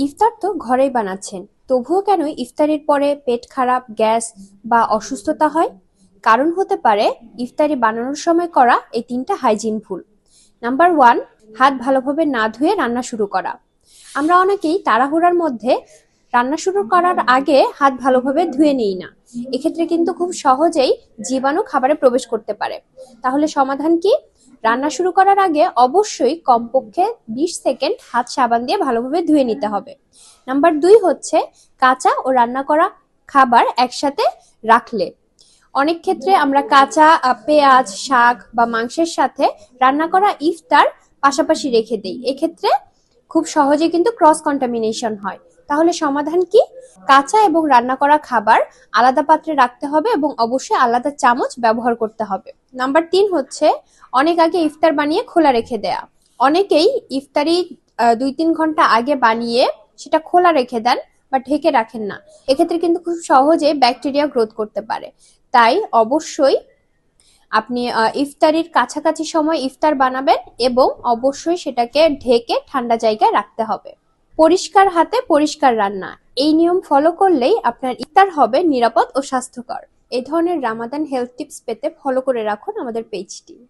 ইফতার তো ঘরেই বানাচ্ছেন, তবুও কেন ইফতারির পরে পেট খারাপ, গ্যাস বা অসুস্থতা হয়? কারণ হতে পারে ইফতারি বানানোর সময় করা এই তিনটা হাইজিন ভুল। নাম্বার ওয়ান, হাত ভালোভাবে না ধুয়ে রান্না শুরু করা। আমরা অনেকেই তাড়াহুড়ার মধ্যে রান্না শুরু করার আগে হাত ভালোভাবে ধুয়ে নিই না। এক্ষেত্রে কিন্তু খুব সহজেই জীবাণু খাবারে প্রবেশ করতে পারে। তাহলে সমাধান কি? রান্না শুরু করার আগে অবশ্যই কমপক্ষে 20 সেকেন্ড হাত সাবান দিয়ে ভালোভাবে ধুয়ে নিতে হবে। নাম্বার দুই হচ্ছে, কাঁচা ও রান্না করা খাবার একসাথে রাখলে। অনেক ক্ষেত্রে আমরা কাঁচা পেঁয়াজ, শাক বা মাংসের সাথে রান্না করা ইফতার পাশাপাশি রেখে দেই। এক্ষেত্রে খুব সহজে কিন্তু ক্রস কন্টামিনেশন হয়। তাহলে সমাধান কি? কাঁচা এবং রান্না করা খাবার আলাদা পাত্রে রাখতে হবে এবং অবশ্যই আলাদা চামচ ব্যবহার করতে হবে। নাম্বার তিন হচ্ছে, অনেক আগে ইফতার বানিয়ে খোলা রেখে দেয়া। অনেকেই ইফতারি 2-3 ঘন্টা আগে বানিয়ে সেটা খোলা রেখে দেন বা ঢেকে রাখেন না। এক্ষেত্রে কিন্তু খুব সহজে ব্যাকটেরিয়া গ্রোথ করতে পারে। তাই অবশ্যই আপনি ইফতারির কাছাকাছি সময় ইফতার বানাবেন এবং অবশ্যই সেটাকে ঢেকে ঠান্ডা জায়গায় রাখতে হবে। পরিষ্কার হাতে পরিষ্কার রান্না, এই নিয়ম ফলো করলেই আপনার ইফতার হবে নিরাপদ ও স্বাস্থ্যকর। এই ধরনের রামাদান হেলথ টিপস পেতে ফলো করে রাখুন আমাদের পেজটি।